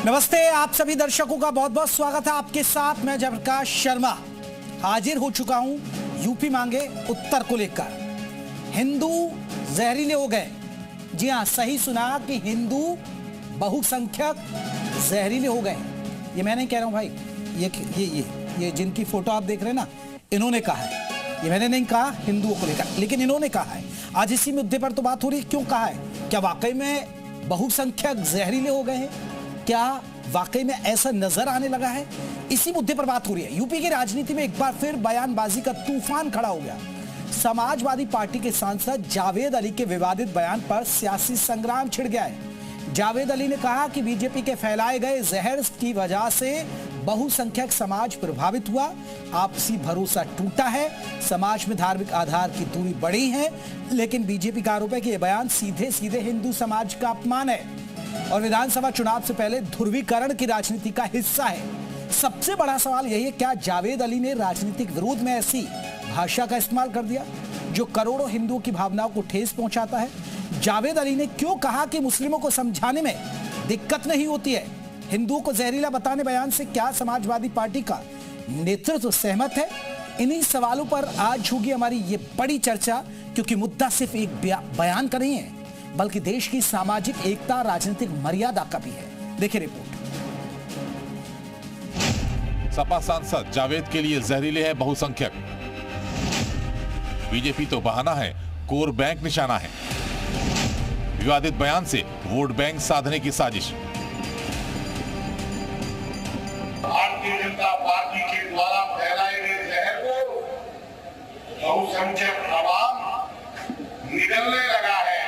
नमस्ते, आप सभी दर्शकों का बहुत बहुत स्वागत है। आपके साथ मैं जयप्रकाश शर्मा हाजिर हो चुका हूं यूपी मांगे उत्तर को लेकर। हिंदू जहरीले हो गए। जी हां, सही सुना कि हिंदू बहुसंख्यक जहरीले हो गए। ये मैं नहीं कह रहा हूं भाई, ये जिनकी फोटो आप देख रहे हैं ना, इन्होंने कहा है। ये मैंने नहीं कहा हिंदुओं को लेकर, लेकिन इन्होंने कहा है। आज इसी मुद्दे पर तो बात हो रही है। क्यों कहा है? क्या वाकई में बहुसंख्यक जहरीले हो गए हैं? क्या वाकई में ऐसा नजर आने लगा है? इसी मुद्दे पर बात हो रही है। यूपी की राजनीति में एक बार फिर बयानबाजी का तूफान खड़ा हो गया। समाजवादी पार्टी के सांसद जावेद अली के विवादित बयान पर सियासी संग्राम छिड़ गया है। जावेद अली ने कहा कि बीजेपी के फैलाए गए जहर की वजह से बहुसंख्यक समाज प्रभावित हुआ, आपसी भरोसा टूटा है, समाज में धार्मिक आधार की दूरी बढ़ी है। लेकिन बीजेपी का आरोप है कि यह बयान सीधे सीधे हिंदू समाज का अपमान है और विधानसभा चुनाव से पहले ध्रुवीकरण की राजनीति का हिस्सा है। सबसे बड़ा सवाल यही है, क्या जावेद अली ने राजनीतिक विरोध में ऐसी भाषा का इस्तेमाल कर दिया जो करोड़ों हिंदुओं की भावनाओं को ठेस पहुंचाता है? जावेद अली ने क्यों कहा कि मुस्लिमों को समझाने में दिक्कत नहीं होती है? हिंदुओं को जहरीला बताने बयान से क्या समाजवादी पार्टी का नेतृत्व सहमत है? इन्हीं सवालों पर आज होगी हमारी ये बड़ी चर्चा, क्योंकि मुद्दा सिर्फ एक बयान का नहीं है, बल्कि देश की सामाजिक एकता, राजनीतिक मर्यादा का भी है। देखिए रिपोर्ट। सपा सांसद जावेद के लिए जहरीले है बहुसंख्यक। बीजेपी तो बहाना है, कोर बैंक निशाना है। विवादित बयान से वोट बैंक साधने की साजिश। भारतीय जनता पार्टी के द्वारा फैलाए गए जहर को बहुसंख्यक आवाम निगलने लगा है,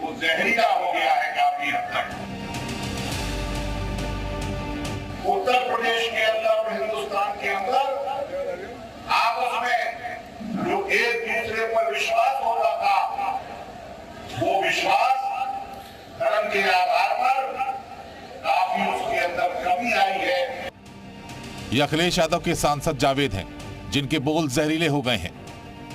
वो जहरीला हो गया है काफी हद तक। उत्तर प्रदेश के अंदर और हिंदुस्तान के अंदर आपस में जो एक दूसरे पर विश्वास होता था, वो विश्वास धर्म के आधार पर काफी उसके अंदर कमी आई है। ये अखिलेश यादव के सांसद जावेद हैं, जिनके बोल जहरीले हो गए हैं।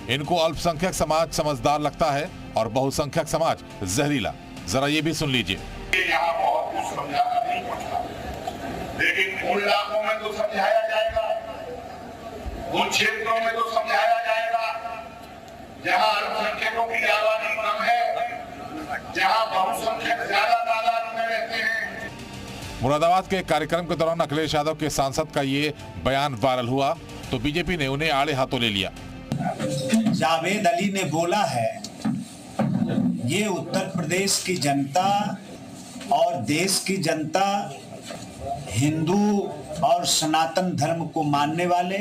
इनको अल्पसंख्यक समाज समझदार लगता है और बहुसंख्यक समाज जहरीला। जरा ये भी सुन लीजिए। यहाँ बहुत कुछ समझाना नहीं पड़ता, लेकिन उन इलाकों में तो समझाया जाएगा, उन क्षेत्रों में तो समझाया जाएगा जहाँ अल्पसंख्यकों की आबादी कम है, जहाँ बहुसंख्यक ज्यादा तादाद में रहते हैं। मुरादाबाद के कार्यक्रम के दौरान अखिलेश यादव के सांसद का ये बयान वायरल हुआ तो बीजेपी ने उन्हें आड़े हाथों ले लिया। जावेद अली ने बोला है, ये उत्तर प्रदेश की जनता और देश की जनता, हिंदू और सनातन धर्म को मानने वाले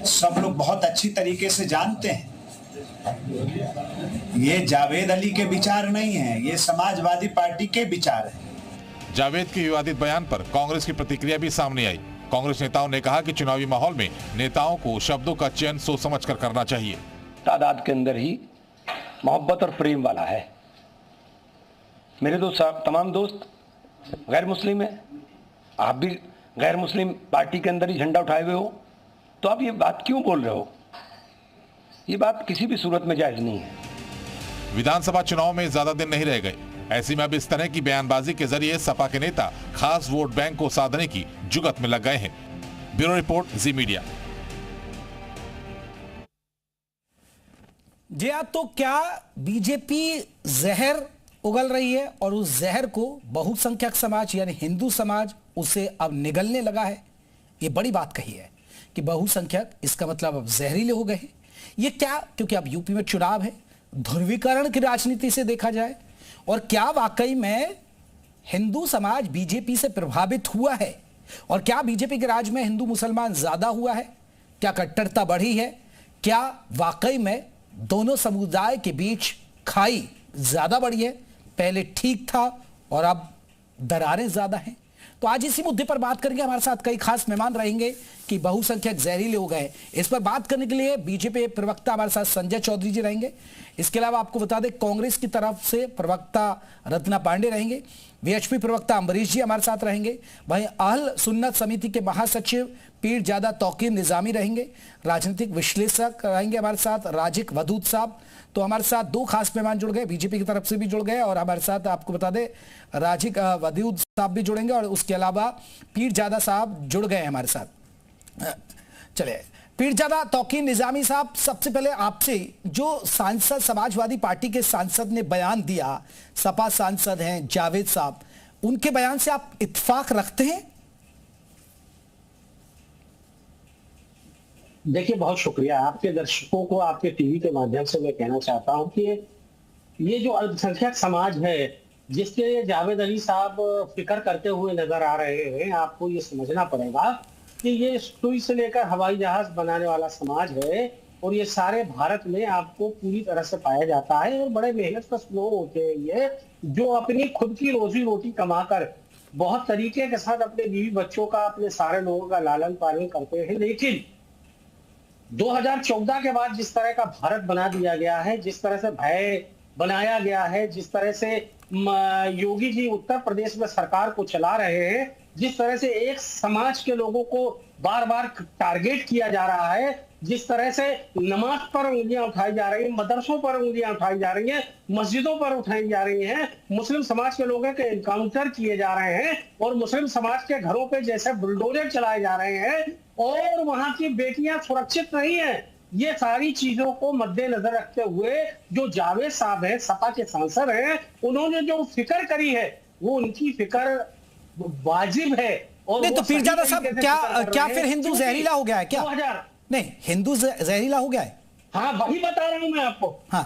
सब लोग बहुत अच्छी तरीके से जानते हैं। ये जावेद अली के विचार नहीं है, ये समाजवादी पार्टी के विचार है। जावेद के विवादित बयान पर कांग्रेस की प्रतिक्रिया भी सामने आई। कांग्रेस नेताओं ने कहा कि चुनावी माहौल में नेताओं को शब्दों का चयन सोच समझकर करना चाहिए। तादाद के अंदर ही मोहब्बत और प्रेम वाला है। मेरे तो तमाम दोस्त गैर मुस्लिम है, आप भी गैर मुस्लिम पार्टी के अंदर ही झंडा उठाए हुए हो, तो आप ये बात क्यों बोल रहे हो? ये बात किसी भी सूरत में जायज नहीं है। विधानसभा चुनाव में ज्यादा दिन नहीं रह गए, ऐसे में अब इस तरह की बयानबाजी के जरिए सपा के नेता खास वोट बैंक को साधने की जुगत में लग गए हैं। ब्यूरो रिपोर्ट, जी मीडिया। जी हाँ, तो क्या बीजेपी जहर उगल रही है और उस जहर को बहुसंख्यक समाज यानी हिंदू समाज उसे अब निगलने लगा है? ये बड़ी बात कही है कि बहुसंख्यक, इसका मतलब अब जहरीले हो गए हैं। ये क्या? क्योंकि अब यूपी में चुनाव है, ध्रुवीकरण की राजनीति से देखा जाए, और क्या वाकई में हिंदू समाज बीजेपी से प्रभावित हुआ है? और क्या बीजेपी के राज में हिंदू मुसलमान ज्यादा हुआ है? क्या कट्टरता बढ़ी है? क्या वाकई में दोनों समुदाय के बीच खाई ज्यादा बढ़ी है? पहले ठीक था और अब दरारें ज्यादा हैं। तो आज इसी मुद्दे पर बात करेंगे। हमारे साथ कई खास मेहमान रहेंगे कि बहुसंख्यक जहरीले हो गए। इस पर बात करने के लिए बीजेपी प्रवक्ता हमारे साथ संजय चौधरी जी रहेंगे। इसके अलावा आपको बता दें, कांग्रेस की तरफ से प्रवक्ता रत्ना पांडे रहेंगे। वीएचपी प्रवक्ता अम्बरीश जी हमारे साथ रहेंगे। वहीं अहल सुन्नत समिति के महासचिव पीरजादा तौकीर निजामी रहेंगे। राजनीतिक विश्लेषक रहेंगे हमारे साथ राजिक वदूद साहब। तो हमारे साथ दो खास मेहमान जुड़ गए, बीजेपी की तरफ से भी जुड़ गए और हमारे साथ आपको बता दें राजिक वदूद साहब भी जुड़ेंगे और उसके अलावा पीरजादा साहब जुड़ गए हमारे साथ। चलिए पीरजादा तौकीर निजामी साहब, सबसे पहले आपसे, जो सांसद समाजवादी पार्टी के सांसद ने बयान दिया, सपा सांसद हैं जावेद साहब, उनके बयान से आप इत्तेफाक रखते हैं? देखिए, बहुत शुक्रिया। आपके दर्शकों को आपके टीवी के माध्यम से मैं कहना चाहता हूं कि ये जो अल्पसंख्यक समाज है जिसके जावेद अली साहब फिक्र करते हुए नजर आ रहे हैं, आपको ये समझना पड़ेगा कि ये सुई से लेकर हवाई जहाज बनाने वाला समाज है और ये सारे भारत में आपको पूरी तरह से पाया जाता है और बड़े मेहनत कश लोग होते हैं ये, जो अपनी खुद की रोजी रोटी कमाकर बहुत तरीके के साथ अपने बीवी बच्चों का, अपने सारे लोगों का लालन पालन करते हैं। लेकिन 2014 के बाद जिस तरह का भारत बना दिया गया है, जिस तरह से भय बनाया गया है, जिस तरह से योगी जी उत्तर प्रदेश में सरकार को चला रहे हैं, जिस तरह से एक समाज के लोगों को बार बार टारगेट किया जा रहा है, जिस तरह से नमाज पर उंगलियां उठाई जा रही हैं, मदरसों पर उंगलियां उठाई जा रही हैं, मस्जिदों पर उठाई जा रही हैं, मुस्लिम समाज के लोगों के एनकाउंटर किए जा रहे हैं और मुस्लिम समाज के घरों पे जैसे बुलडोजर चलाए जा रहे हैं और वहां की बेटियां सुरक्षित नहीं है, ये सारी चीजों को मद्देनजर रखते हुए जो जावेद साहब हैं, सपा के सांसद हैं, उन्होंने जो फिक्र करी है वो उनकी फिक्र वाजिब है। और नहीं तो पीरजादा साहब, क्या फिर हिंदू जहरीला हो गया है क्या? 2000 नहीं, हिंदू जहरीला हो गया है? हाँ, वही बता रहा हूं मैं आपको। हाँ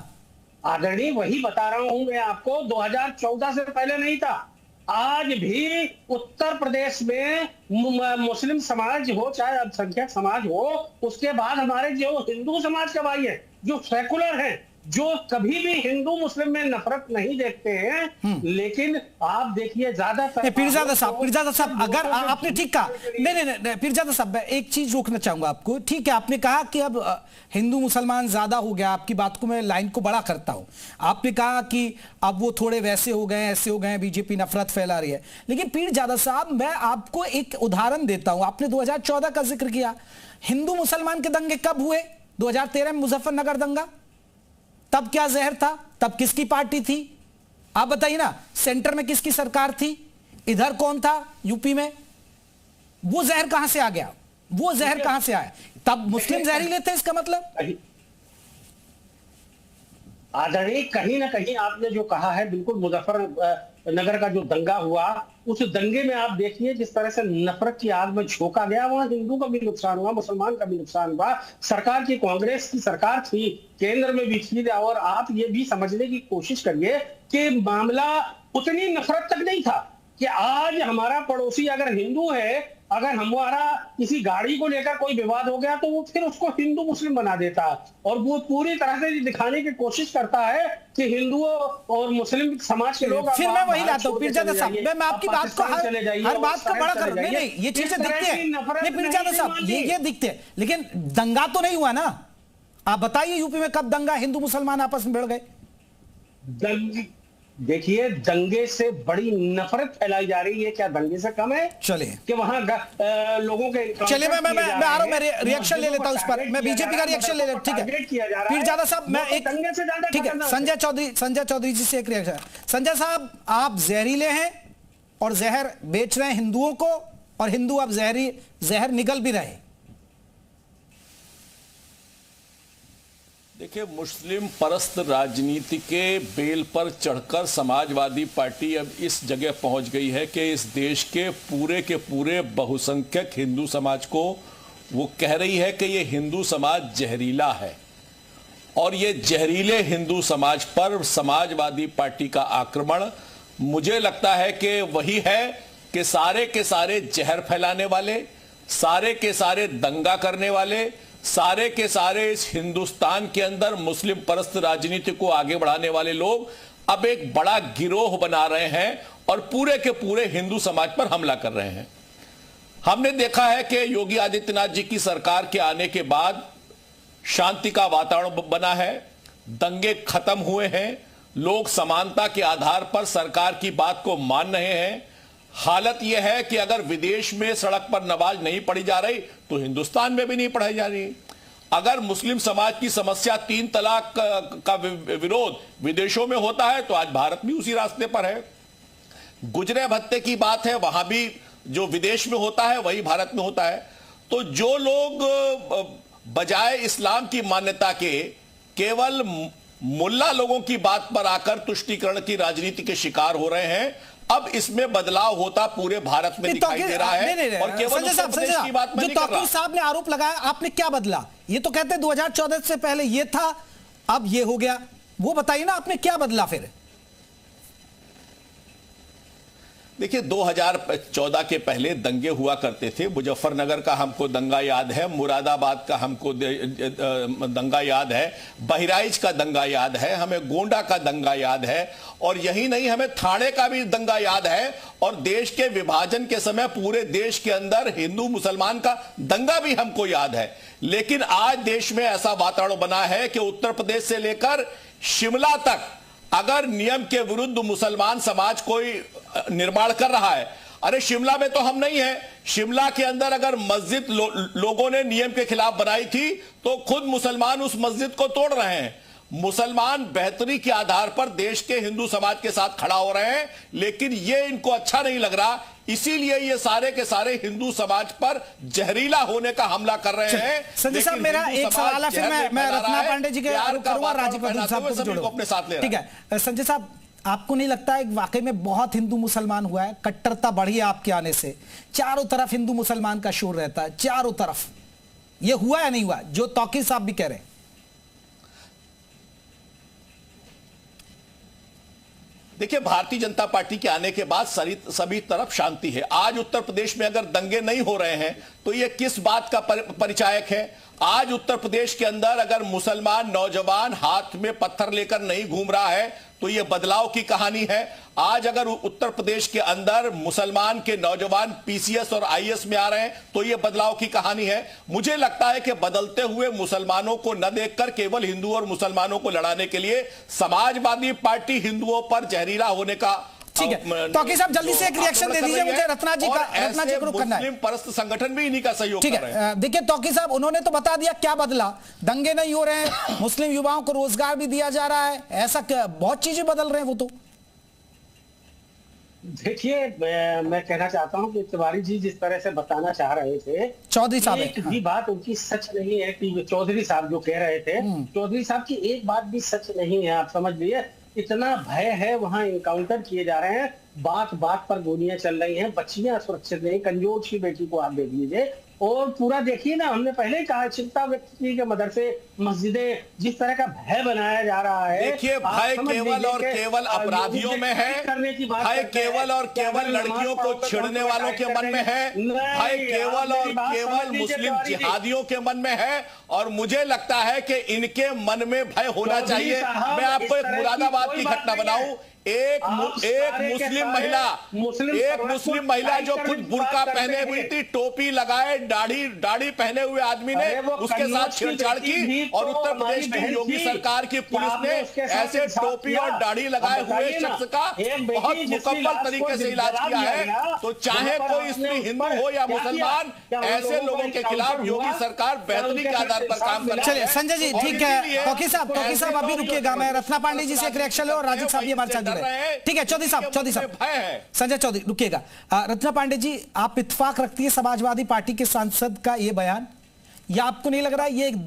आदरणीय, वही बता रहा हूं मैं आपको। 2014 से पहले नहीं था। आज भी उत्तर प्रदेश में मुस्लिम समाज हो चाहे अल्पसंख्यक समाज हो, उसके बाद हमारे जो हिंदू समाज के भाई हैं, जो सेकुलर हैं, जो कभी भी हिंदू मुस्लिम में नफरत नहीं देखते हैं, लेकिन आप देखिए ज्यादातर पीरजादा साहब, अगर आपने ठीक कहा, नहीं पीरजादा साहब, मैं एक चीज रोकना चाहूंगा आपको। ठीक है, आपने कहा कि अब हिंदू मुसलमान ज्यादा हो गया, आपकी बात को मैं लाइन को बड़ा करता हूं। आपने कहा कि अब वो थोड़े वैसे हो गए, ऐसे हो गए, बीजेपी नफरत फैला रही है। लेकिन पीरजादा साहब, मैं आपको एक उदाहरण देता हूं। आपने 2014 का जिक्र किया, हिंदू मुसलमान के दंगे कब हुए? 2013 में मुजफ्फरनगर दंगा। तब क्या जहर था? तब किसकी पार्टी थी? आप बताइए ना। सेंटर में किसकी सरकार थी? इधर कौन था यूपी में? वो जहर कहां से आ गया? वो जहर कहां से आया? तब मुस्लिम जहरीले थे, इसका मतलब? आदरणीय, कहीं ना कहीं आपने जो कहा है बिल्कुल। मुजफ्फरनगर का जो दंगा हुआ, उस दंगे में आप देखिए जिस तरह से नफरत की आग में झोंका गया, वहां हिंदू का भी नुकसान हुआ, मुसलमान का भी नुकसान हुआ। सरकार की, कांग्रेस की सरकार थी, केंद्र में भी थी। और आप ये भी समझने की कोशिश करिए कि मामला उतनी नफरत तक नहीं था कि आज हमारा पड़ोसी अगर हिंदू है, अगर हमारा किसी गाड़ी को लेकर कोई विवाद हो गया तो वो फिर उसको हिंदू मुस्लिम बना देता है और वो पूरी तरह से दिखाने की कोशिश करता है कि हिंदुओं और मुस्लिम समाज के लोग। फिर मैं वही लाता हूं पीरजादा साहब, मैं आपकी बात को हर बात को बड़ा कर, नहीं ये चीजें दिखती है। नहीं पीरजादा साहब, ये दिखते हैं, लेकिन दंगा तो नहीं हुआ ना। आप बताइए यूपी में कब दंगा, हिंदू मुसलमान आपस में भिड़ गए? देखिए, दंगे से बड़ी नफरत फैलाई जा रही है, क्या दंगे से कम है? चलिए कि वहां लोगों के, चलिए मैं आ रहा हूं, मैं रिएक्शन ले लेता हूं उस पर। मैं बीजेपी का रिएक्शन ले लेता हूं। ठीक है पीरजादा साहब, मैं एक, ठीक है, संजय चौधरी जी से एक रिएक्शन। संजय साहब, आप जहरीले हैं और जहर बेच रहे हैं हिंदुओं को, और हिंदू अब जहर निगल भी रहे। देखिए, मुस्लिम परस्त राजनीति के बेल पर चढ़कर समाजवादी पार्टी अब इस जगह पहुंच गई है कि इस देश के पूरे बहुसंख्यक हिंदू समाज को वो कह रही है कि ये हिंदू समाज जहरीला है। और ये जहरीले हिंदू समाज पर समाजवादी पार्टी का आक्रमण, मुझे लगता है कि वही है कि सारे के सारे जहर फैलाने वाले, सारे के सारे दंगा करने वाले, सारे के सारे इस हिंदुस्तान के अंदर मुस्लिम परस्त राजनीति को आगे बढ़ाने वाले लोग अब एक बड़ा गिरोह बना रहे हैं और पूरे के पूरे हिंदू समाज पर हमला कर रहे हैं। हमने देखा है कि योगी आदित्यनाथ जी की सरकार के आने के बाद शांति का वातावरण बना है, दंगे खत्म हुए हैं, लोग समानता के आधार पर सरकार की बात को मान रहे हैं। हालत यह है कि अगर विदेश में सड़क पर नमाज नहीं पढ़ी जा रही तो हिंदुस्तान में भी नहीं पढ़ाई जा रही। अगर मुस्लिम समाज की समस्या 3 तलाक का विरोध विदेशों में होता है तो आज भारत भी उसी रास्ते पर है। गुजरे भत्ते की बात है, वहां भी जो विदेश में होता है वही भारत में होता है। तो जो लोग बजाय इस्लाम की मान्यता के केवल मुल्ला लोगों की बात पर आकर तुष्टीकरण की राजनीति के शिकार हो रहे हैं, अब इसमें बदलाव होता पूरे भारत में दिखाई दे रहा है। और केवल उत्तर प्रदेश की बात मैं नहीं कर रहा। तौकीर साहब ने आरोप लगाया, आपने क्या बदला? ये तो कहते हैं 2014 से पहले ये था, अब ये हो गया। वो बताइए ना, आपने क्या बदला फिर? देखिए, 2014 के पहले दंगे हुआ करते थे। मुजफ्फरनगर का हमको दंगा याद है, मुरादाबाद का हमको दंगा याद है, बहराइच का दंगा याद है, हमें गोंडा का दंगा याद है, और यही नहीं, हमें थाने का भी दंगा याद है। और देश के विभाजन के समय पूरे देश के अंदर हिंदू मुसलमान का दंगा भी हमको याद है। लेकिन आज देश में ऐसा वातावरण बना है कि उत्तर प्रदेश से लेकर शिमला तक अगर नियम के विरुद्ध मुसलमान समाज कोई निर्माण कर रहा है, अरे शिमला में तो हम नहीं है, शिमला के अंदर अगर मस्जिद लोगों ने नियम के खिलाफ बनाई थी तो खुद मुसलमान उस मस्जिद को तोड़ रहे हैं। मुसलमान बेहतरी के आधार पर देश के हिंदू समाज के साथ खड़ा हो रहे हैं, लेकिन ये इनको अच्छा नहीं लग रहा, इसीलिए ये सारे के सारे हिंदू समाज पर जहरीला होने का हमला कर रहे हैं। संजय साहब, मेरा एक सवाल है, फिर मैं रत्ना पांडे जी के करूंगा, राजीव प्रधान साहब को जोड़ो अपने साथ ले। ठीक है संजय साहब, आपको नहीं लगता है वाकई में बहुत हिंदू मुसलमान हुआ है, कट्टरता बढ़ी है आपके आने से, चारों तरफ हिंदू मुसलमान का शोर रहता है, चारों तरफ? ये हुआ या नहीं हुआ जो तौकीर साहब भी कह रहे हैं? देखिए, भारतीय जनता पार्टी के आने के बाद सभी तरफ शांति है। आज उत्तर प्रदेश में अगर दंगे नहीं हो रहे हैं तो यह किस बात का परिचायक है? आज उत्तर प्रदेश के अंदर अगर मुसलमान नौजवान हाथ में पत्थर लेकर नहीं घूम रहा है तो यह बदलाव की कहानी है। आज अगर उत्तर प्रदेश के अंदर मुसलमान के नौजवान पीसीएस और आईएएस में आ रहे हैं तो यह बदलाव की कहानी है। मुझे लगता है कि बदलते हुए मुसलमानों को न देखकर केवल हिंदू और मुसलमानों को लड़ाने के लिए समाजवादी पार्टी हिंदुओं पर जहरीला होने का। ठीक है, तौकीर साहब जल्दी से एक रिएक्शन दे दीजिए मुझे, रत्ना जी को रुक करना है। मुस्लिम परस्त संगठन भी इन्हीं का सहयोग ठीक है। देखिए तौकीर साहब, उन्होंने तो बता दिया क्या बदला, दंगे नहीं हो रहे हैं, मुस्लिम युवाओं को रोजगार भी दिया जा रहा है, ऐसा क्या बहुत चीजें बदल रहे हैं वो तो। देखिए, मैं कहना चाहता हूं कि तिवारी जी जिस तरह से बताना चाह रहे थे, चौधरी साहब एक भी बात उनकी सच नहीं है कि चौधरी साहब जो कह रहे थे, चौधरी साहब की एक बात भी सच नहीं है। आप समझ लीजिए, इतना भय है, वहां इनकाउंटर किए जा रहे हैं, बात बात पर गोलियां चल रही हैं, बच्चियां सुरक्षित नहीं, कन्योज की बेटी को आप देख लीजिए। और पूरा देखिए ना, हमने पहले ही कहा, चिंता व्यक्त की कि मदरसे मस्जिदें जिस तरह का भय बनाया जा रहा है। देखिए, भय केवल और केवल अपराधियों में है, भय केवल और केवल लड़कियों को छेड़ने वालों के मन में है, भय केवल और केवल मुस्लिम जिहादियों के मन में है। और मुझे लगता है कि इनके मन में भय होना चाहिए। मैं आपको एक मुरादाबाद की घटना बनाऊं। एक मुस्लिम महिला जो खुद बुर्का पहने हुई थी, टोपी लगाए, दाढ़ी पहने हुए आदमी ने उसके साथ छेड़छाड़ की, और उत्तर प्रदेश की योगी सरकार की पुलिस ने ऐसे टोपी और दाढ़ी लगाए हुए शख्स का बहुत मुकम्मल तरीके से इलाज किया है। तो चाहे कोई स्त्री हिंदू हो या मुसलमान, ऐसे लोगों के खिलाफ योगी सरकार बेहतरी के आधार पर काम कर रही है। चलिए संजय जी, ठीक है, तौकीर साहब अभी रुकिएगा, मैं रत्ना पांडे जी से एक रिएक्शन ले और राजीव साहब भी हमारे साथ। ठीक है, चौधरी साहब संजय चौधरी रुकिएगा। रत्ना पांडे जी, आप इत्तेफाक रखती है समाजवादी पार्टी के सांसद का ये बयान, या आपको नहीं लग रहा है ये एक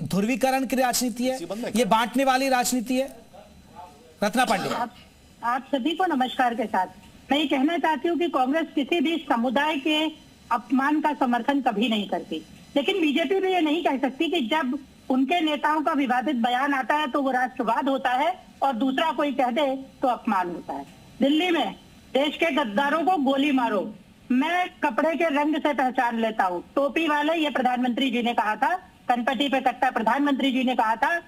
ध्रुवीकरण की राजनीति है, ये बांटने वाली राजनीति है? रत्ना पांडे, आप सभी को नमस्कार के साथ मैं ये कहना चाहती हूँ कि कांग्रेस किसी भी समुदाय के अपमान का समर्थन कभी नहीं करती, लेकिन बीजेपी भी ये नहीं कह सकती कि जब उनके नेताओं का विवादित बयान आता है तो वो राष्ट्रवाद होता है और दूसरा कोई कह दे तो अपमान होता है। दिल्ली में देश के गद्दारों को गोली मारो, मैं कपड़े के रंग से पहचान लेता हूँ। टोपी वाले, ये प्रधानमंत्री जी ने कहा था, कनपटी पे कट्टा प्रधानमंत्री जी ने कहा था,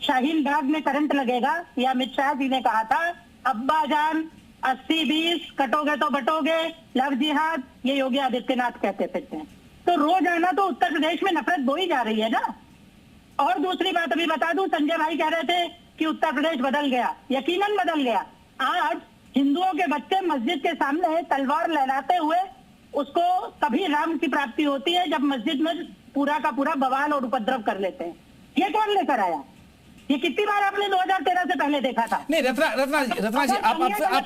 शाहीन बाग में करंट लगेगा, या अमित शाह जी ने कहा था, अब्बा जान 80-20 कटोगे तो बटोगे, लव जिहाद, ये योगी आदित्यनाथ कहते फिरते हैं। तो रोजाना तो उत्तर प्रदेश में नफरत बोई जा रही है ना। और दूसरी बात अभी बता दूं, संजय भाई कह रहे थे कि उत्तर प्रदेश बदल गया, यकीनन बदल गया। आज हिंदुओं के बच्चे मस्जिद के सामने तलवार लहराते हुए उसको तभी राम की प्राप्ति होती है जब मस्जिद में पूरा का पूरा बवाल और उपद्रव कर लेते हैं। ये कौन लेकर आया? ये कितनी बार आपने 2013 से पहले देखा था? नहीं रत्ना जी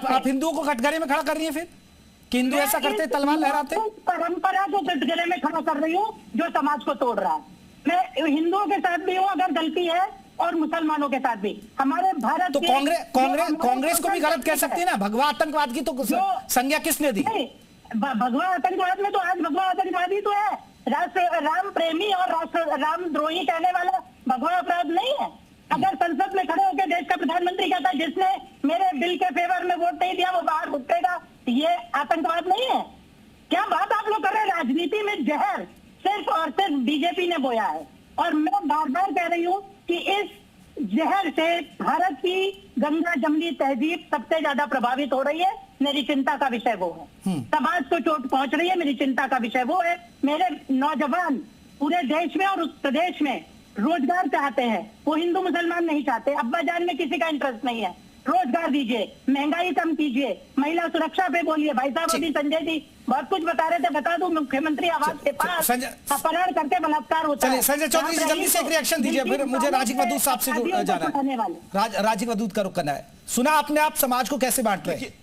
आप हिंदुओं को कटघरे में खड़ा कर रही है फिर कि हिंदू ऐसा करते तलवार लहराते? परंपरा को कटघरे में खड़ा कर रही हूँ जो समाज को तोड़ रहा है। मैं हिंदुओं के साथ भी हूँ अगर गलती है और मुसलमानों के साथ भी। हमारे भारत तो कांग्रेस को भी गलत कह सकती है ना? भगवा आतंकवाद की तो संज्ञा किसने दी? भगवा आतंकवाद में तो आज भगवा आतंकवादी तो है, राष्ट्र राम प्रेमी और राष्ट्र राम द्रोही कहने वाला भगवा अपराध नहीं है। अगर संसद में खड़े होकर देश का प्रधानमंत्री कहता है जिसने मेरे बिल के फेवर में वोट नहीं दिया वो बाहर उठेगा, ये आतंकवाद नहीं है? क्या बात आप लोग कर रहे हैं? राजनीति में जहर सिर्फ और सिर्फ बीजेपी ने बोया है और मैं बार बार कह रही हूँ कि इस जहर से भारत की गंगा जमनी तहजीब सबसे ज्यादा प्रभावित हो रही है। मेरी चिंता का विषय वो है, समाज को चोट पहुंच रही है, मेरी चिंता का विषय वो है। मेरे नौजवान पूरे देश में और उस प्रदेश में रोजगार चाहते हैं, वो हिंदू मुसलमान नहीं चाहते। अब्बा जान में किसी का इंटरेस्ट नहीं है। रोजगार दीजिए, महंगाई कम कीजिए, महिला सुरक्षा पे बोलिए। भाई साहब अभी संजय जी बहुत कुछ बता रहे थे, बता दूं मुख्यमंत्री आवास के पास अपहरण करके बलात्कार होता है। संजय चौधरी जी जल्दी से एक रिएक्शन दीजिए, फिर मुझे राजीव वदूद साहब से जाना है। राजीव वदूद का रुख करना है। सुना आपने, आप समाज को कैसे बांट रहे हैं?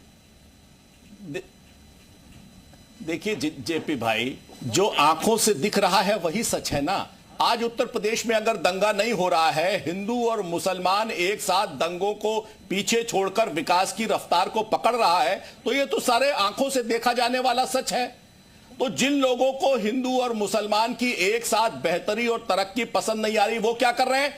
देखिए जेपी भाई, जो आंखों से दिख रहा है वही सच है ना। आज उत्तर प्रदेश में अगर दंगा नहीं हो रहा है, हिंदू और मुसलमान एक साथ दंगों को पीछे छोड़कर विकास की रफ्तार को पकड़ रहा है, तो ये तो सारे आंखों से देखा जाने वाला सच है। तो जिन लोगों को हिंदू और मुसलमान की एक साथ बेहतरी और तरक्की पसंद नहीं आ रही, वो क्या कर रहे हैं?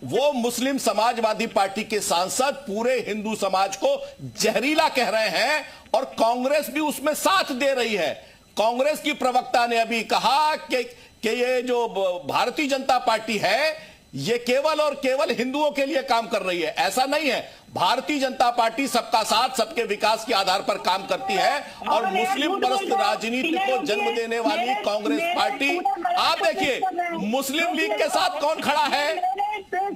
वो मुस्लिम समाजवादी पार्टी के सांसद पूरे हिंदू समाज को जहरीला कह रहे हैं और कांग्रेस भी उसमें साथ दे रही है। कांग्रेस की प्रवक्ता ने अभी कहा कि ये जो भारतीय जनता पार्टी है ये केवल और केवल हिंदुओं के लिए काम कर रही है। ऐसा नहीं है। भारतीय जनता पार्टी सबका साथ सबके विकास के आधार पर काम करती है और मुस्लिम परस्त राजनीति को जन्म देने वाली कांग्रेस पार्टी, आप देखिए मुस्लिम लीग के साथ कौन खड़ा है?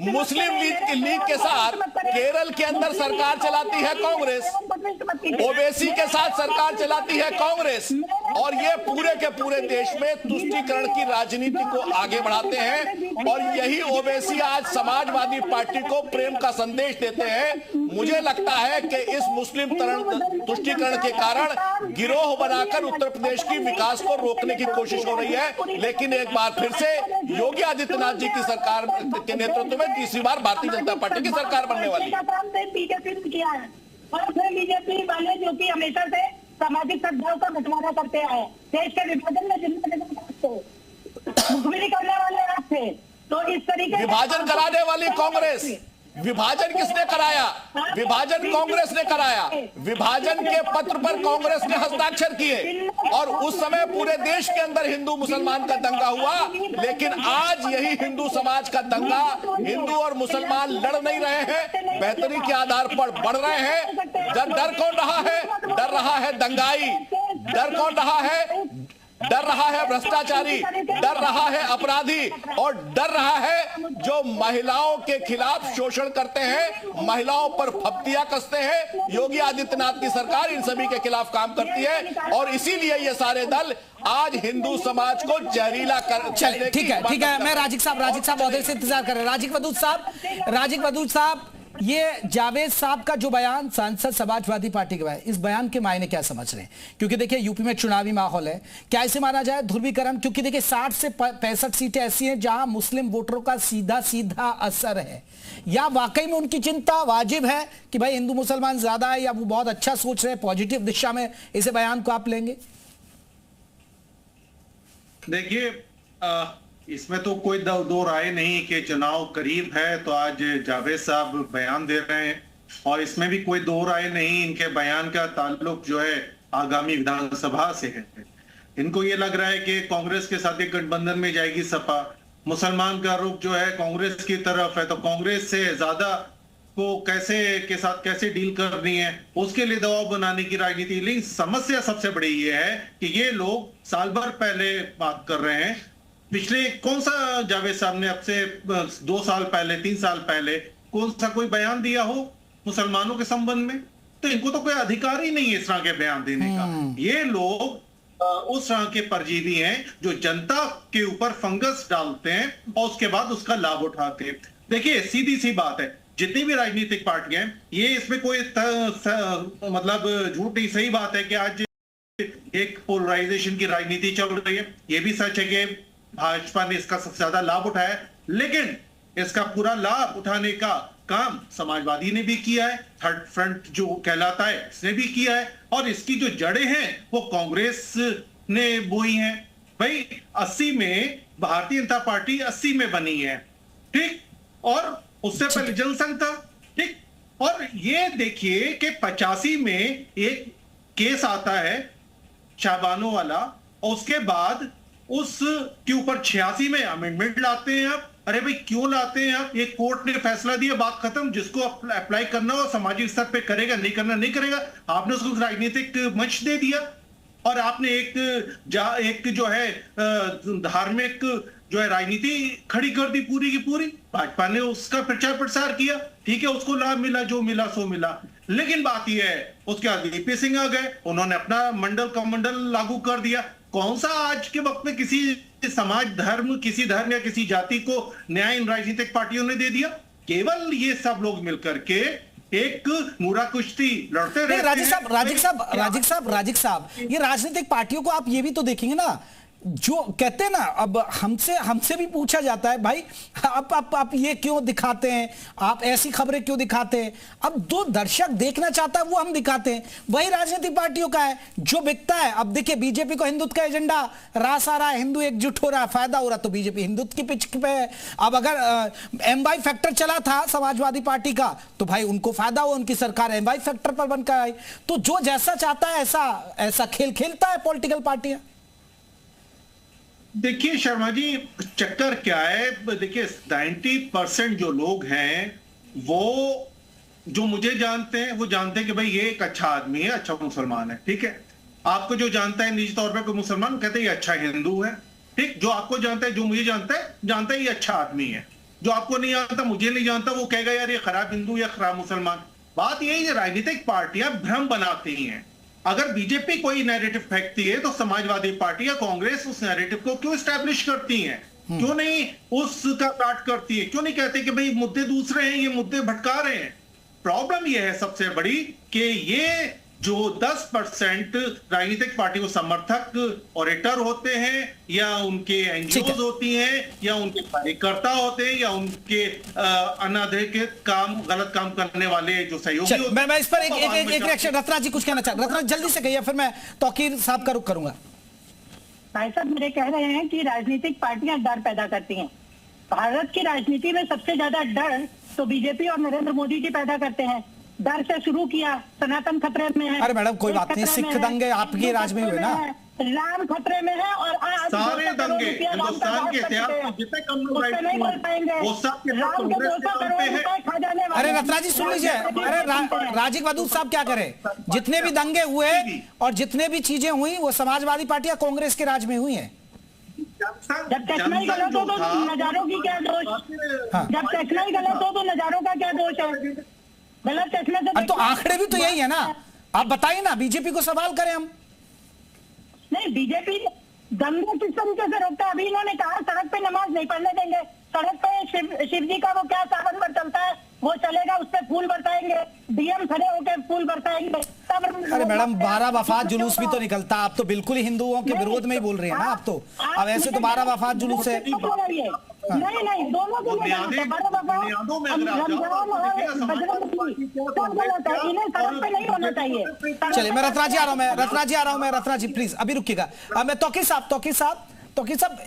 मुस्लिम लीग के साथ केरल के अंदर सरकार चलाती है कांग्रेस, ओवैसी के साथ सरकार चलाती है कांग्रेस, और ये पूरे के पूरे देश में तुष्टीकरण की राजनीति को आगे बढ़ाते हैं। और यही ओवैसी आज समाजवादी पार्टी को प्रेम का संदेश देते हैं। मुझे लगता है कि इस मुस्लिम तुष्टीकरण के कारण गिरोह बनाकर उत्तर प्रदेश की विकास को रोकने की कोशिश हो रही है। लेकिन एक बार फिर से योगी आदित्यनाथ जी की सरकार के नेतृत्व में तीसरी बार भारतीय जनता पार्टी की सरकार बनने वाली है। बीजेपी वाले जो कि हमेशा से सामाजिक सद्भाव का बंटवारा करते आए, देश के विभाजन में मुखबिरी करने वाले आप थे। तो इस तरीके विभाजन कराने वाली कांग्रेस, विभाजन किसने कराया? विभाजन कांग्रेस ने कराया। विभाजन के पत्र पर कांग्रेस ने हस्ताक्षर किए और उस समय पूरे देश के अंदर हिंदू मुसलमान का दंगा हुआ। लेकिन आज यही हिंदू समाज का दंगा, हिंदू और मुसलमान लड़ नहीं रहे हैं, बेहतरी के आधार पर बढ़ रहे हैं। डर कौन रहा है? डर रहा है दंगाई। डर कौन रहा है? डर रहा है भ्रष्टाचारी, डर रहा है अपराधी, और डर रहा है जो महिलाओं के खिलाफ शोषण करते हैं, महिलाओं पर फप्तियां कसते हैं। योगी आदित्यनाथ की सरकार इन सभी के खिलाफ काम करती है और इसीलिए ये सारे दल आज हिंदू समाज को जहरीला कर। चलिए ठीक है। मैं राजीव साहब बहुत देर से इंतजार कर रहे हैं। राजीव वदूद साहब, ये जावेद साहब का जो बयान, सांसद समाजवादी पार्टी के बयान, इस बयान के मायने क्या समझ रहे हैं? क्योंकि देखिए यूपी में चुनावी माहौल है, क्या इसे माना जाए ध्रुवीकरण? क्योंकि देखिए 60 से 65 सीटें ऐसी हैं जहां मुस्लिम वोटरों का सीधा असर है, या वाकई में उनकी चिंता वाजिब है कि भाई हिंदू मुसलमान ज्यादा है, या वो बहुत अच्छा सोच रहे हैं, पॉजिटिव दिशा में इसे बयान को आप लेंगे? देखिए इसमें तो कोई दो राय नहीं कि चुनाव करीब है तो आज जावेद साहब बयान दे रहे हैं, और इसमें भी कोई दो राय नहीं इनके बयान का ताल्लुक जो है आगामी विधानसभा से है। इनको ये लग रहा है कि कांग्रेस के साथ एक गठबंधन में जाएगी सपा, मुसलमान का रुख जो है कांग्रेस की तरफ है, तो कांग्रेस से ज्यादा को कैसे डील करनी है उसके लिए दबाव बनाने की राजनीति। लेकिन समस्या सबसे बड़ी ये है कि ये लोग साल भर पहले बात कर रहे हैं, पिछले कौन सा जावेद साहब ने अब से 2 साल पहले 3 साल पहले कौन सा कोई बयान दिया हो मुसलमानों के संबंध में? तो इनको तो कोई अधिकार ही नहीं है इस तरह के बयान देने का। ये लोग उस तरह के परजीवी हैं जो जनता के ऊपर फंगस डालते हैं और उसके बाद उसका लाभ उठाते हैं। देखिए सीधी सी बात है, जितनी भी राजनीतिक पार्टियां हैं, ये इसमें कोई मतलब झूठ नहीं, सही बात है कि आज एक पोलराइजेशन की राजनीति चल रही है। ये भी सच है कि भाजपा ने इसका सबसे ज्यादा लाभ उठाया, लेकिन इसका पूरा लाभ उठाने का काम समाजवादी ने भी किया है, थर्ड फ्रंट जो कहलाता है इसने भी किया है, और इसकी जो जड़ें हैं वो कांग्रेस ने बोई हैं। भाई 80 में भारतीय जनता पार्टी 80 में बनी है, ठीक, और उससे पहले जनसंघ था, ठीक। और ये देखिए कि 85 में एक केस आता है शाबानो वाला, और उसके बाद उसके ऊपर 86 में अमेंडमेंट लाते हैं आप। अरे भाई क्यों लाते हैं आप? एक कोर्ट ने फैसला दिया, बात खत्म। जिसको अप्लाई करना हो सामाजिक स्तर पे करेगा, नहीं करना नहीं करेगा। आपने उसको राजनीतिक मंच दे दिया और आपने एक जो है धार्मिक जो है राजनीति खड़ी कर दी पूरी की पूरी। भाजपा ने उसका प्रचार प्रसार किया, ठीक है, उसको लाभ मिला, जो मिला सो मिला। लेकिन बात यह है, उसके बाद वीपी सिंह आ गए, उन्होंने अपना मंडल कमंडल लागू कर दिया। कौन सा आज के वक्त में किसी समाज धर्म, किसी धर्म या किसी जाति को न्याय इन राजनीतिक पार्टियों ने दे दिया? केवल ये सब लोग मिलकर के एक मुरा कुश्ती लड़ते रहते हैं। राजिक साहब, ये राजनीतिक पार्टियों को आप ये भी तो देखेंगे ना, जो कहते हैं ना, अब हमसे भी पूछा जाता है, भाई आप ये क्यों दिखाते हैं, आप ऐसी खबरें क्यों दिखाते हैं? अब जो दर्शक देखना चाहता है वो हम दिखाते हैं, वही राजनीतिक पार्टियों का है जो बिकता है। अब देखिए बीजेपी को हिंदुत्व का एजेंडा रास आ रहा है, हिंदू एकजुट हो रहा है, फायदा हो रहा, तो बीजेपी हिंदुत्व की पिच पे है। अब अगर एमवाई फैक्टर चला था समाजवादी पार्टी का, तो भाई उनको फायदा हो, उनकी सरकार एमवाई फैक्टर पर बनकर आई। तो जो जैसा चाहता है ऐसा खेल खेलता है पॉलिटिकल पार्टियां। देखिए शर्मा जी, चक्कर क्या है, देखिए 90% जो लोग हैं वो जो मुझे जानते हैं वो जानते हैं कि भाई ये एक अच्छा आदमी है, अच्छा मुसलमान है, ठीक है। आपको जो जानता है निजी तौर पे कोई मुसलमान, कहते हैं ये अच्छा हिंदू है, ठीक। जो आपको जानता है, जो मुझे जानता है ये अच्छा आदमी है। जो आपको नहीं जानता, मुझे नहीं जानता, वो कहेगा यार ये खराब हिंदू या खराब मुसलमान। बात यही है, राजनीतिक पार्टियां भ्रम बनाती हैं। अगर बीजेपी कोई नैरेटिव फेंकती है तो समाजवादी पार्टी या कांग्रेस उस नैरेटिव को क्यों एस्टैब्लिश करती हैं? क्यों नहीं उसका काट करती है? क्यों नहीं कहते कि भाई मुद्दे दूसरे हैं, ये मुद्दे भटका रहे हैं? प्रॉब्लम यह है सबसे बड़ी कि ये जो 10% राजनीतिक पार्टी को समर्थक ऑरेटर होते हैं, या उनके एनजीओ होती हैं, या उनके कार्यकर्ता होते हैं, या उनके अनाधिकृत काम, गलत काम करने वाले जो सहयोगी होते हैं। मैं इस पर एक रिएक्शन, रत्ना जी कुछ कहना चाहते हैं, रत्ना जल्दी से कहिए, फिर मैं तौकीर साहब का रुख करूंगा। भाई साहब मेरे कह रहे हैं कि राजनीतिक पार्टियां डर पैदा करती हैं। भारत की राजनीति में सबसे ज्यादा डर तो बीजेपी और नरेंद्र मोदी जी पैदा करते हैं। डर से शुरू किया, सनातन खतरे में है। अरे मैडम कोई बात नहीं, सिख दंगे आपके राज में हुए ना, राम खतरे में है, और सारे दंगे हिंदुस्तान के इतिहास में जितने कम लोग नहीं बोल पाएंगे। वो सब के सब कांग्रेस के नाम पे है। अरे रत्ना जी सुन लीजिए, अरे राजीव वधूत साहब क्या करें, जितने भी दंगे हुए और जितने भी चीजें हुई वो समाजवादी पार्टी या कांग्रेस के राज में हुई है। जब चश्मा ही गलत हो तो नजारों की क्या दोष? जब चश्मा ही गलत हो तो नजारों का क्या दोष है? गलत चश्मे से तो आंकड़े भी तो यही है ना, आप बताइए ना, बीजेपी को सवाल करें हम। नहीं, बीजेपी दंगे किस तरीके से रोकता है? अभी इन्होंने कहा सड़क पे नमाज नहीं पढ़ने देंगे। सड़क पे शिव जी का वो क्या सावन पर चलता है वो चलेगा, उस पर फूल बरसाएंगे, डीएम खड़े होकर फूल बरसाएंगे। अरे मैडम 12 वफात जुलूस भी तो निकलता, आप तो बिल्कुल ही हिंदुओं के विरोध में ही बोल रहे हैं ना आप तो। अब ऐसे तो 12 वफात जुलूस है। नहीं, दोनों को इन्हें सड़क पे नहीं होना चाहिए। चलिए मैं रत्ना जी आ रहा हूं, मैं रत्ना जी प्लीज अभी रुकिएगा। मैं तौकीर साहब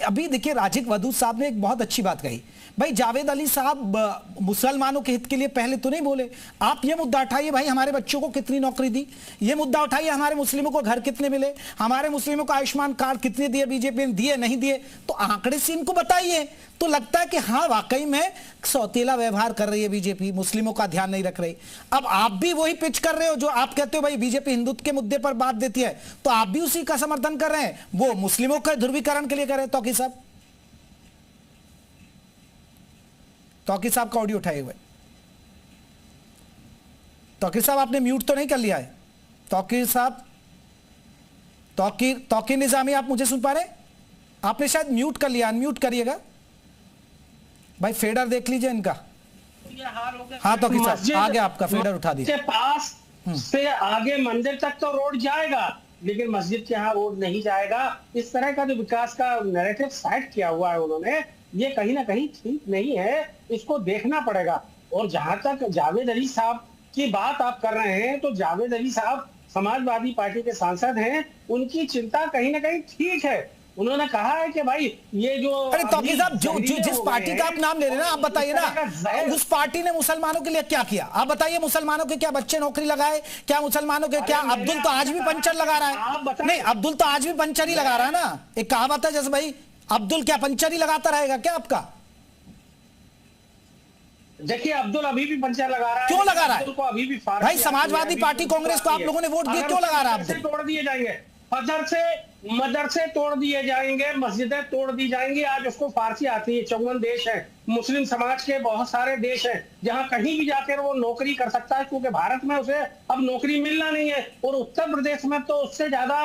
अभी देखिए राजीव वधूत साहब ने एक बहुत अच्छी बात कही। भाई जावेद अली साहब मुसलमानों के हित के लिए पहले तो नहीं बोले। आप ये मुद्दा उठाइए, भाई हमारे बच्चों को कितनी नौकरी दी, ये मुद्दा उठाइए, हमारे मुस्लिमों को घर कितने मिले, हमारे मुस्लिमों को आयुष्मान कार्ड कितने दिए बीजेपी ने, दिए नहीं दिए, तो आंकड़े से इनको बताइए। तो लगता है कि हाँ वाकई में सौतेला व्यवहार कर रही है बीजेपी, मुस्लिमों का ध्यान नहीं रख रही। अब आप भी वही पिच कर रहे हो जो आप कहते हो भाई बीजेपी हिंदुत्व के मुद्दे पर बात देती है, तो आप भी उसी का समर्थन कर रहे हैं, वो मुस्लिमों के ध्रुवीकरण के लिए कर रहे हैं। तौकीर साहब का ऑडियो उठाए हुए। तौकीर साहब आपने म्यूट तो नहीं कर लिया है? तौकीर साहब, तौकीर निजामी, आप मुझे सुन पा रहे हैं? आपने शायद म्यूट कर लिया, अनम्यूट करिएगा भाई। फेडर देख लीजिए इनका। हाँ तौकीर साहब, आगे आपका फेडर उठा दीजिए। के पास से आगे मंदिर तक तो रोड जाएगा, लेकिन मस्जिद के यहाँ रोड नहीं जाएगा। इस तरह का जो विकास का नैरेटिव सेट किया हुआ है उन्होंने, ये कहीं ना कहीं ठीक नहीं है, इसको देखना पड़ेगा। और जहां तक जावेद अली साहब की बात आप कर रहे हैं, तो जावेद अली साहब समाजवादी पार्टी के सांसद हैं, उनकी चिंता कहीं ना कहीं ठीक है। उन्होंने कहा है कि भाई ये जो, अरे तौकीर साहब, जो जिस पार्टी का आप नाम ले रहे हैं ना, आप बताइए ना, उस पार्टी ने मुसलमानों के लिए क्या किया? आप बताइए, मुसलमानों के क्या बच्चे नौकरी लगाए? क्या मुसलमानों के क्या? अब्दुल तो आज भी पंचर लगा रहा है। नहीं, अब्दुल तो आज भी पंचर ही लगा रहा है ना। एक कहावत है जैसे भाई, अब्दुल क्या पंचर ही लगाता रहेगा क्या आपका? देखिए, अब्दुल अभी भी पंचर लगा रहा है। क्यों लगा रहा है? अब्दुल को अभी भी भाई समाजवादी पार्टी कांग्रेस को आप लोगों ने वोट दिए, क्यों लगा रहा है अब्दुल? तोड़ दिए जाएंगे, मदरसे तोड़ दिए जाएंगे, मस्जिदें तोड़ दी जाएंगी। आज उसको फारसी आती है, 54 देश है, मुस्लिम समाज के बहुत सारे देश हैं, जहां कहीं भी जाकर वो नौकरी कर सकता है, क्योंकि भारत में उसे अब नौकरी मिलना नहीं है। और उत्तर प्रदेश में तो उससे ज्यादा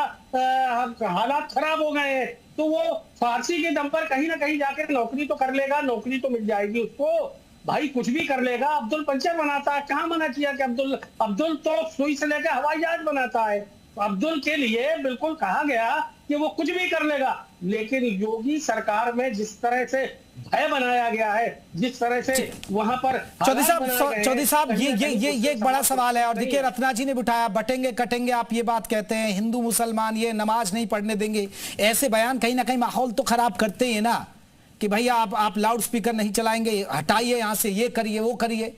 हालात खराब हो गए हैं। तो वो फारसी के दम पर कहीं ना कहीं जाकर नौकरी तो कर लेगा, नौकरी तो मिल जाएगी उसको, भाई कुछ भी कर लेगा। अब्दुल पंचर बनाता है, कहां मना किया कि अब्दुल तो सुई से लेकर हवाई जहाज बनाता है। अब्दुल के लिए बिल्कुल कहा गया कि वो कुछ भी कर लेगा। लेकिन योगी सरकार में जिस तरह से भय बनाया गया है, जिस तरह से वहां पर चौधरी साहब, ये एक बड़ा सवाल है। और देखिए, रत्ना जी ने बिठाया, बटेंगे कटेंगे, आप ये बात कहते हैं, हिंदू मुसलमान ये नमाज नहीं पढ़ने देंगे, ऐसे बयान कहीं ना कहीं माहौल तो खराब करते ही है ना, कि भैया आप लाउड स्पीकर नहीं चलाएंगे, हटाइए यहां से, ये करिए वो करिए।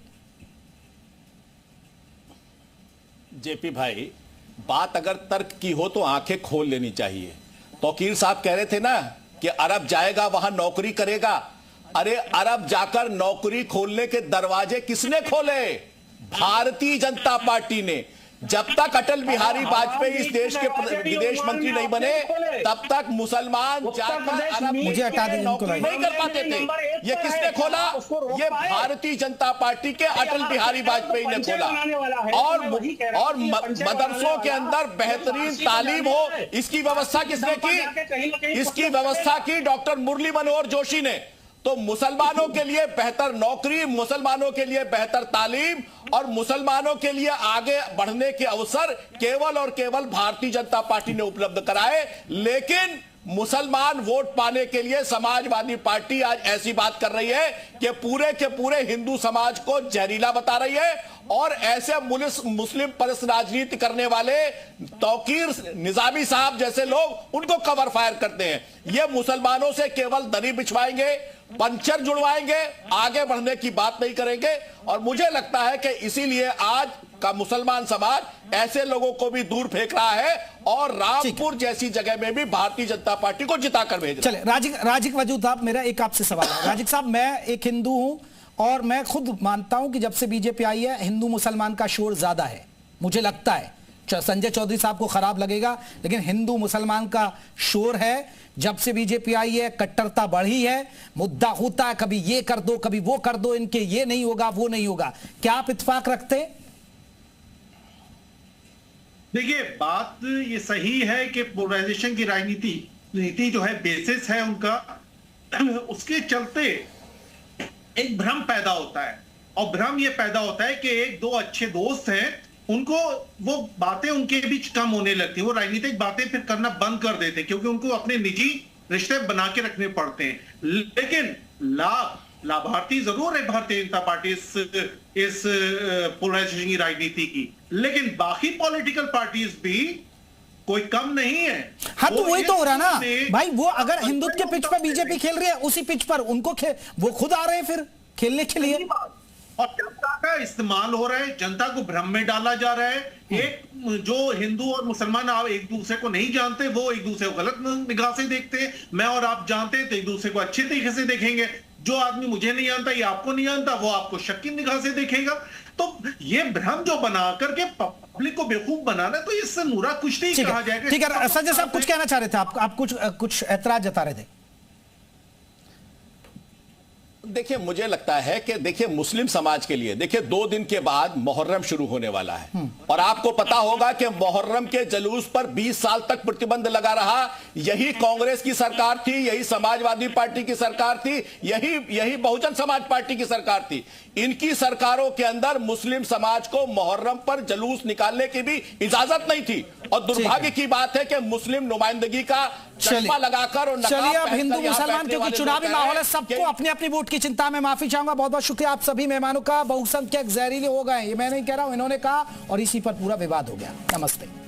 जेपी भाई, बात अगर तर्क की हो तो आंखें खोल लेनी चाहिए। तौकीर साहब कह रहे थे ना कि अरब जाएगा वहां नौकरी करेगा। अरे अरब जाकर नौकरी खोलने के दरवाजे किसने खोले? भारतीय जनता पार्टी ने। जब तक अटल बिहारी वाजपेयी इस देश के विदेश मंत्री नहीं बने, तब तक मुसलमान जाकर अरब मुझे हटा दें, नौकरी नहीं कर पाते थे। ये किसने खोला? ये भारतीय जनता पार्टी के अटल बिहारी वाजपेयी ने खोला। और मदरसों के अंदर बेहतरीन तालीम हो, इसकी व्यवस्था किसने की? इसकी व्यवस्था की डॉक्टर मुरली मनोहर जोशी ने। तो मुसलमानों के लिए बेहतर नौकरी, मुसलमानों के लिए बेहतर तालीम और मुसलमानों के लिए आगे बढ़ने के अवसर केवल और केवल भारतीय जनता पार्टी ने उपलब्ध कराए। लेकिन मुसलमान वोट पाने के लिए समाजवादी पार्टी आज ऐसी बात कर रही है कि पूरे के पूरे हिंदू समाज को जहरीला बता रही है। और ऐसे मुस्लिम परस्त राजनीति करने वाले तौकीर निजामी साहब जैसे लोग उनको कवर फायर करते हैं। ये मुसलमानों से केवल दरी बिछवाएंगे, पंचर जुड़वाएंगे, आगे बढ़ने की बात नहीं करेंगे। और मुझे लगता है कि इसीलिए आज का मुसलमान समाज ऐसे लोगों को भी दूर फेंक रहा है और रामपुर जैसी जगह में भी भारतीय जनता पार्टी को जिताकर भेज रहा है। चले, राजिक वजूद साहब, मेरा एक आपसे सवाल है। राजिक साहब, मैं एक हिंदू हूं और मैं खुद मानता हूं कि जब से बीजेपी आई है, हिंदू मुसलमान का शोर ज्यादा है। मुझे लगता है संजय चौधरी साहब को खराब लगेगा, लेकिन हिंदू मुसलमान का शोर है। जब से बीजेपी आई है, कट्टरता बढ़ी है, मुद्दा होता है कभी ये कर दो, कभी वो कर दो, इनके ये नहीं होगा, वो नहीं होगा। क्या आप इत्तेफाक रखते हैं? देखिए, बात ये सही है कि पोलराइजेशन की नीति जो है, बेसिस है उनका, उसके चलते एक भ्रम पैदा होता है। और भ्रम ये पैदा होता है कि एक दो अच्छे दोस्त हैं, उनको वो बातें उनके बीच कम होने लगती है, वो राजनीतिक बातें फिर करना बंद कर देते हैं, क्योंकि उनको अपने निजी रिश्ते बना के रखने पड़ते हैं। लेकिन लाभार्थी जरूर है भारतीय जनता पार्टी इस पोलराइजेशन की राजनीति की, लेकिन बाकी पॉलिटिकल पार्टीज भी कोई कम नहीं है। हाँ, तो वही तो हो रहा ना भाई। वो अगर हिंदुत्व के पिच पर बीजेपी खेल रही है, उसी पिच पर उनको वो खुद आ रहे हैं फिर खेलने के लिए। और जनता का इस्तेमाल हो रहा है, जनता को भ्रम में डाला जा रहा है। एक जो हिंदू और मुसलमान एक दूसरे को नहीं जानते, वो एक दूसरे को गलत निगाह से देखते हैं। मैं और आप जानते हैं तो एक दूसरे को अच्छे तरीके से देखेंगे। जो आदमी मुझे नहीं जानता, ये आपको नहीं जानता, वो आपको शक की निगाह से देखेगा। तो ये भ्रम जो बना करके पब्लिक को बेवकूफ बनाना, तो इससे नूरा कुछ नहीं कहा जाएगा। ठीक है, संजय साहब कुछ कहना चाह रहे थे, आप कुछ ऐतराज जता रहे थे। देखिए, मुझे लगता है कि देखिए मुस्लिम समाज के लिए देखिए 2 दिन के बाद मुहर्रम शुरू होने वाला है और आपको पता होगा कि मुहर्रम के जुलूस पर 20 साल तक प्रतिबंध लगा रहा। यही कांग्रेस की सरकार थी, यही समाजवादी पार्टी की सरकार थी, यही बहुजन समाज पार्टी की सरकार थी। इनकी सरकारों के अंदर मुस्लिम समाज को मुहर्रम पर जुलूस निकालने की भी इजाजत नहीं थी और दुर्भाग्य की बात है कि मुस्लिम नुमाइंदगी का चश्मा लगाकर और चलिए, अब हिंदू मुसलमान क्योंकि चुनावी माहौल है, सबको अपनी अपनी वोट की चिंता में माफी चाहूंगा। बहुत बहुत शुक्रिया आप सभी मेहमानों का। बहुसंख्यक जहरीले हो गए, ये मैं नहीं कह रहा हूं, इन्होंने कहा और इसी पर पूरा विवाद हो गया। नमस्ते।